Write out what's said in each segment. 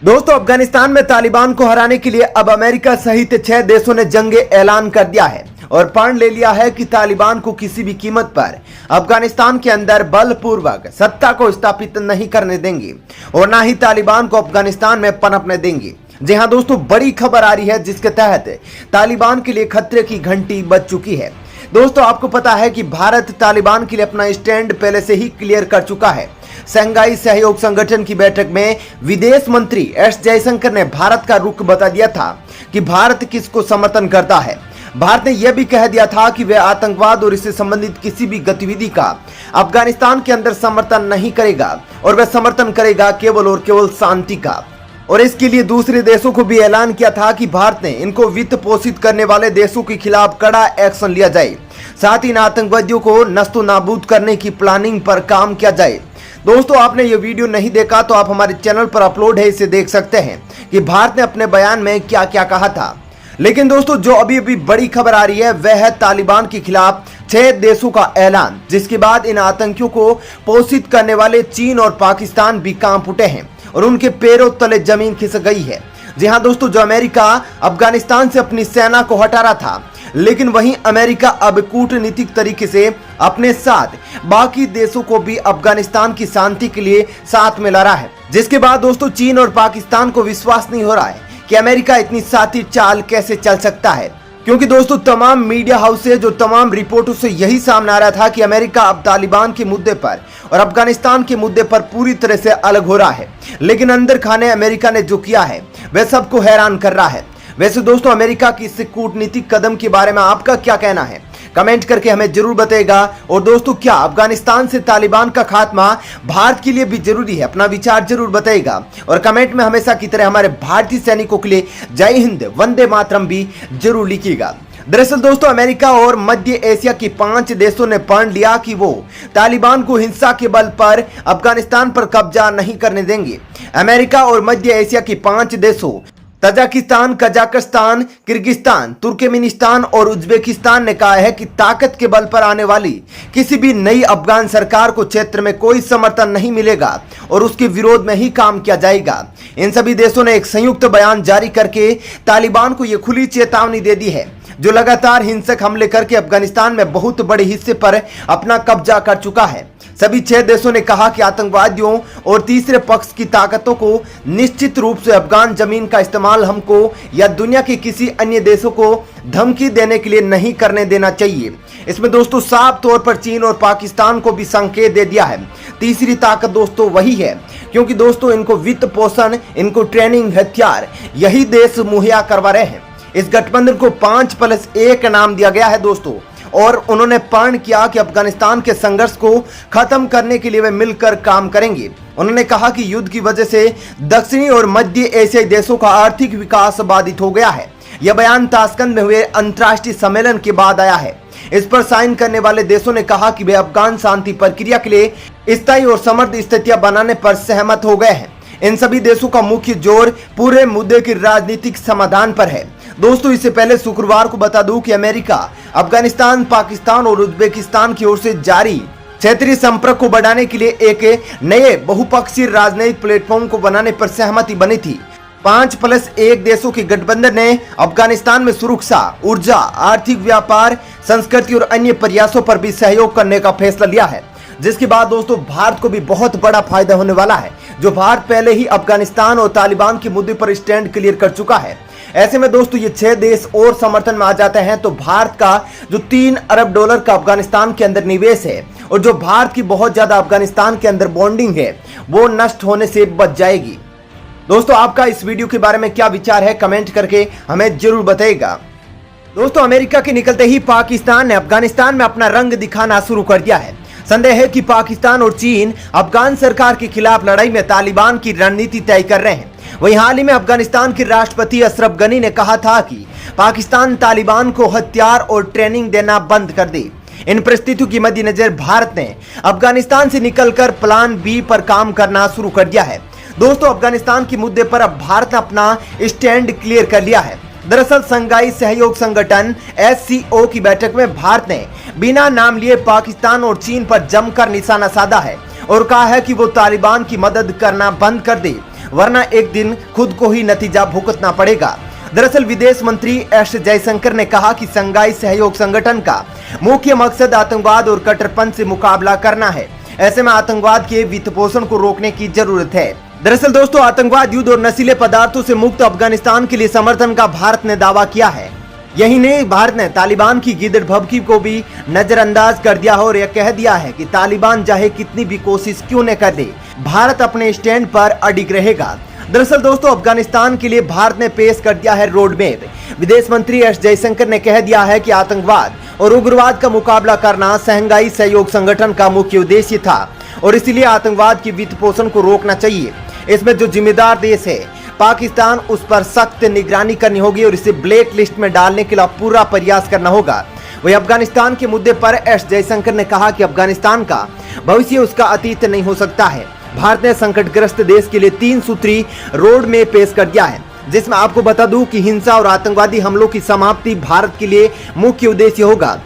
दोस्तों, अफगानिस्तान में तालिबान को हराने के लिए अब अमेरिका सहित 6 देशों ने जंग ऐलान कर दिया है और प्रण ले लिया है कि तालिबान को किसी भी कीमत पर अफगानिस्तान के अंदर बलपूर्वक सत्ता को स्थापित नहीं करने देंगे और ना ही तालिबान को अफगानिस्तान में पनपने देंगे। जी हां दोस्तों, बड़ी खबर आ रही है जिसके तहत तालिबान के लिए खतरे की घंटी बज चुकी है। दोस्तों, आपको पता है कि भारत तालिबान के लिए अपना स्टैंड पहले से ही क्लियर कर चुका है। शंघाई सहयोग संगठन की बैठक में विदेश मंत्री एस जयशंकर ने भारत का रुख बता दिया था कि भारत किसको समर्थन करता है। भारत ने यह भी कह दिया था कि वह आतंकवाद और इससे संबंधित किसी भी गतिविधि का अफगानिस्तान के अंदर समर्थन नहीं करेगा और वह समर्थन करेगा केवल और केवल शांति का। और इसके लिए दूसरे देशों को भी ऐलान किया था कि भारत ने इनको वित्त पोषित करने वाले देशों के खिलाफ कड़ा एक्शन लिया जाए, साथ ही इन आतंकवादियों को नष्ट नाबूद करने की प्लानिंग पर काम किया जाए। दोस्तों, आपने ये वीडियो नहीं देखा तो आप हमारे चैनल पर अपलोड है, इसे देख सकते हैं कि भारत ने अपने बयान में क्या क्या कहा था। लेकिन दोस्तों, जो अभी बड़ी खबर आ रही है वह है तालिबान के खिलाफ 6 देशों का ऐलान, जिसके बाद इन आतंकियों को पोषित करने वाले चीन और पाकिस्तान भी कांप उठे हैं और उनके पैरों तले जमीन खिसक गई है। जी हां दोस्तों, जो अमेरिका अफगानिस्तान से अपनी सेना को हटा रहा था, लेकिन वहीं अमेरिका अब कूटनीतिक तरीके से अपने साथ बाकी देशों को भी अफगानिस्तान की शांति के लिए साथ में ला रहा है। जिसके बाद दोस्तों, चीन और पाकिस्तान को विश्वास नहीं हो रहा है कि अमेरिका इतनी शातिर चाल कैसे चल सकता है, क्योंकि दोस्तों तमाम मीडिया हाउस से जो तमाम रिपोर्टों से यही सामने आ रहा था कि अमेरिका अब तालिबान के मुद्दे पर और अफगानिस्तान के मुद्दे पर पूरी तरह से अलग हो रहा है। लेकिन अंदर खाने अमेरिका ने जो किया है वह सबको हैरान कर रहा है। वैसे दोस्तों, अमेरिका की इस कूटनीतिक कदम के बारे में आपका क्या कहना है, कमेंट करके हमें जरूर बताइएगा। और दोस्तों, क्या अफगानिस्तान से तालिबान का खात्मा भारत के लिए भी जरूरी है, अपना विचार जरूर बताइएगा। और कमेंट में हमेशा की तरह हमारे भारतीय सैनिकों के लिए जय हिंद वंदे मातरम भी जरूर लिखिएगा। दरअसल दोस्तों, अमेरिका और मध्य एशिया के 5 देशों ने प्रण लिया कि वो तालिबान को हिंसा के बल पर अफगानिस्तान पर कब्जा नहीं करने देंगे। अमेरिका और मध्य एशिया के 5 देशों तजाकिस्तान, कजाकिस्तान, किर्गिस्तान, तुर्कमेनिस्तान और उज्बेकिस्तान ने कहा है कि ताकत के बल पर आने वाली किसी भी नई अफगान सरकार को क्षेत्र में कोई समर्थन नहीं मिलेगा और उसके विरोध में ही काम किया जाएगा। इन सभी देशों ने एक संयुक्त बयान जारी करके तालिबान को यह खुली चेतावनी दे दी है, जो लगातार हिंसक हमले करके अफगानिस्तान में बहुत बड़े हिस्से पर अपना कब्जा कर चुका है। सभी 6 देशों ने कहा कि आतंकवादियों और तीसरे पक्ष की ताकतों को निश्चित रूप से अफगान जमीन का इस्तेमाल हमको या दुनिया के किसी अन्य देशों को धमकी देने के लिए नहीं करने देना चाहिए। इसमें दोस्तों साफ तौर पर चीन और पाकिस्तान को भी संकेत दे दिया है। तीसरी ताकत दोस्तों वही है, क्योंकि दोस्तों इनको वित्त पोषण, इनको ट्रेनिंग, हथियार यही देश मुहैया करवा रहे हैं। इस गठबंधन को 5+1 नाम दिया गया है दोस्तों, और उन्होंने प्रण किया कि अफगानिस्तान के संघर्ष को खत्म करने के लिए वे मिलकर काम करेंगे। उन्होंने कहा कि युद्ध की वजह से दक्षिणी और मध्य एशियाई देशों का आर्थिक विकास बाधित हो गया है। यह बयान ताशकंद में हुए अंतर्राष्ट्रीय सम्मेलन के बाद आया है। इस पर साइन करने वाले देशों ने कहा कि वे अफगान शांति प्रक्रिया के लिए स्थायी और समृद्ध स्थितियां बनाने पर सहमत हो गए हैं। इन सभी देशों का मुख्य जोर पूरे मुद्दे के राजनीतिक समाधान पर है। दोस्तों, इससे पहले शुक्रवार को बता दूं कि अमेरिका अफगानिस्तान, पाकिस्तान और उज्बेकिस्तान की ओर से जारी क्षेत्रीय संपर्क को बढ़ाने के लिए एक नए बहुपक्षीय राजनयिक प्लेटफॉर्म को बनाने पर सहमति बनी थी। 5+1 देशों के गठबंधन ने अफगानिस्तान में सुरक्षा, ऊर्जा, आर्थिक, व्यापार, संस्कृति और अन्य प्रयासों पर भी सहयोग करने का फैसला लिया है, जिसके बाद दोस्तों भारत को भी बहुत बड़ा फायदा होने वाला है, जो भारत पहले ही अफगानिस्तान और तालिबान के मुद्दे पर स्टैंड क्लियर कर चुका है। ऐसे में दोस्तों ये 6 देश और समर्थन में आ जाते हैं तो भारत का जो $3 अरब का अफगानिस्तान के अंदर निवेश है और जो भारत की बहुत ज्यादा अफगानिस्तान के अंदर बॉन्डिंग है वो नष्ट होने से बच जाएगी। दोस्तों, आपका इस वीडियो के बारे में क्या विचार है, कमेंट करके हमें जरूर बताइएगा। दोस्तों, अमेरिका के निकलते ही पाकिस्तान ने अफगानिस्तान में अपना रंग दिखाना शुरू कर दिया है। संदेह है कि पाकिस्तान और चीन अफगान सरकार के खिलाफ लड़ाई में तालिबान की रणनीति तय कर रहे हैं। वहीं हाल ही में अफगानिस्तान के राष्ट्रपति अशरफ गनी ने कहा था कि पाकिस्तान तालिबान को हथियार और ट्रेनिंग देना बंद कर दे। इन परिस्थितियों के मद्देनजर भारत ने अफगानिस्तान से निकलकर प्लान बी पर काम करना शुरू कर दिया है। दोस्तों, अफगानिस्तान के मुद्दे पर अब भारत ने अपना स्टैंड क्लियर कर लिया है। दरअसल शंघाई सहयोग संगठन SCO की बैठक में भारत ने बिना नाम लिए पाकिस्तान और चीन पर जमकर निशाना साधा है और कहा है कि वो तालिबान की मदद करना बंद कर दे। वरना एक दिन खुद को ही नतीजा भुगतना पड़ेगा। दरअसल विदेश मंत्री एस जयशंकर ने कहा कि शंघाई सहयोग संगठन का मुख्य मकसद आतंकवाद और कट्टरपंथ से मुकाबला करना है। ऐसे में आतंकवाद के वित्तपोषण को रोकने की जरूरत है। दरअसल दोस्तों, आतंकवाद, युद्ध और नशीले पदार्थों से मुक्त अफगानिस्तान के लिए समर्थन का भारत ने दावा किया है। यही नहीं, भारत ने तालिबान की गिदड़-भभकी को भी नजरअंदाज कर दिया है और यह कह दिया है कि तालिबान चाहे कितनी भी कोशिश क्यों न कर दे, भारत अपने स्टैंड पर अडिग रहेगा। दरअसल दोस्तों, अफगानिस्तान के लिए भारत ने पेश कर दिया है रोड मैप। विदेश मंत्री एस जयशंकर ने कह दिया है कि आतंकवाद और उग्रवाद का मुकाबला करना शंघाई सहयोग संगठन का मुख्य उद्देश्य था और इसीलिए आतंकवाद की वित्तपोषण को रोकना चाहिए। इसमें जो जिम्मेदार देश है पाकिस्तान, उस पर सख्त निगरानी करनी होगी और इसे ब्लैक लिस्ट में डालने के लिए पूरा प्रयास करना होगा। वही अफगानिस्तान के मुद्दे पर एस जयशंकर ने कहा कि अफगानिस्तान का भविष्य उसका अतीत नहीं हो सकता है। भारत ने संकटग्रस्त देश के लिए 3 सूत्री रोड में पेश कर दिया है, जिसमें आपको बता दूं कि हिंसा और आतंकवादी हमलों की समाप्ति भारत के लिए मुख्य उद्देश्य होगा।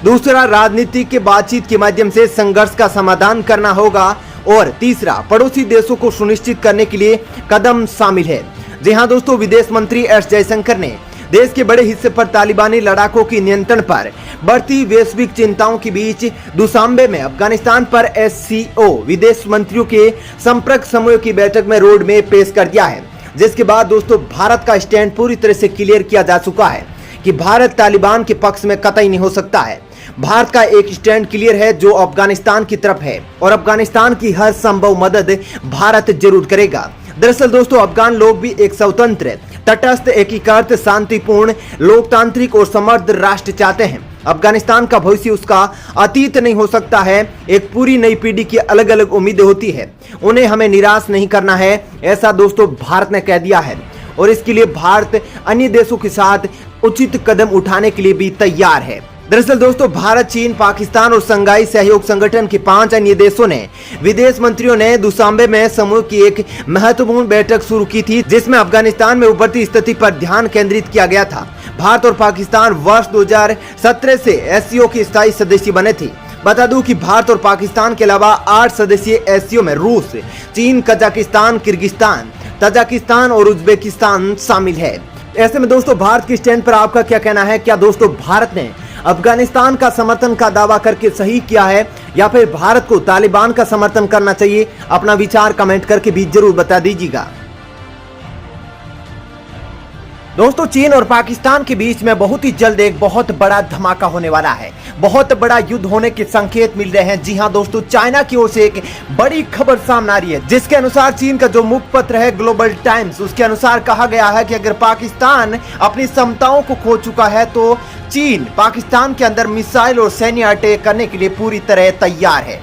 दूसरा, राजनीति के बातचीत के माध्यम से संघर्ष का समाधान करना होगा और तीसरा, पड़ोसी देशों को सुनिश्चित करने के लिए कदम शामिल है। जी हां दोस्तों, विदेश मंत्री एस जयशंकर ने देश के बड़े हिस्से पर तालिबानी लड़ाकों की नियंत्रण पर बढ़ती वैश्विक चिंताओं के बीच दुशांबे में अफगानिस्तान पर SCO विदेश मंत्रियों के संपर्क समूह की बैठक में रोड में पेश कर दिया है, जिसके बाद दोस्तों भारत का स्टैंड पूरी तरह से क्लियर किया जा चुका है कि भारत तालिबान के पक्ष में कतई नहीं हो सकता है। भारत का एक स्टैंड क्लियर है जो अफगानिस्तान की तरफ है और अफगानिस्तान की हर संभव मदद भारत जरूर करेगा। दरअसल दोस्तों, अफगान लोग भी एक स्वतंत्र, तटस्थ, एकीकृत, शांतिपूर्ण, लोकतांत्रिक और समृद्ध राष्ट्र चाहते हैं। अफगानिस्तान का भविष्य उसका अतीत नहीं हो सकता है। एक पूरी नई पीढ़ी की अलग अलग उम्मीदें होती है, उन्हें हमें निराश नहीं करना है, ऐसा दोस्तों भारत ने कह दिया है और इसके लिए भारत अन्य देशों के साथ उचित कदम उठाने के लिए भी तैयार है। दरअसल दोस्तों, भारत, चीन, पाकिस्तान और शंघाई सहयोग संगठन के 5 अन्य देशों ने विदेश मंत्रियों ने दुशांबे में समूह की एक महत्वपूर्ण बैठक शुरू की थी, जिसमें अफगानिस्तान में उभरती स्थिति पर ध्यान केंद्रित किया गया था। भारत और पाकिस्तान वर्ष 2017 से SCO की स्थायी सदस्य बने थे। बता दूं कि भारत और पाकिस्तान के अलावा 8 सदस्यीय SCO में रूस, चीन, कजाकिस्तान, किर्गिस्तान, तजाकिस्तान और उज्बेकिस्तान शामिल है। ऐसे में दोस्तों, भारत के स्टैंड पर आपका क्या कहना है? क्या दोस्तों भारत ने अफगानिस्तान का समर्थन का दावा करके सही किया है या फिर भारत को तालिबान का समर्थन करना चाहिए? अपना विचार कमेंट करके भी जरूर बता दीजिएगा। दोस्तों, चीन और पाकिस्तान के बीच में बहुत ही जल्द एक बहुत बड़ा धमाका होने वाला है। बहुत बड़ा युद्ध होने के संकेत मिल रहे हैं। जी हां दोस्तों, चाइना की ओर से एक बड़ी खबर सामने आ रही है, जिसके अनुसार चीन का जो मुखपत्र है ग्लोबल टाइम्स, उसके अनुसार कहा गया है कि अगर पाकिस्तान अपनी क्षमताओं को खो चुका है तो चीन पाकिस्तान के अंदर मिसाइल और सैन्य अटैक करने के लिए पूरी तरह तैयार है।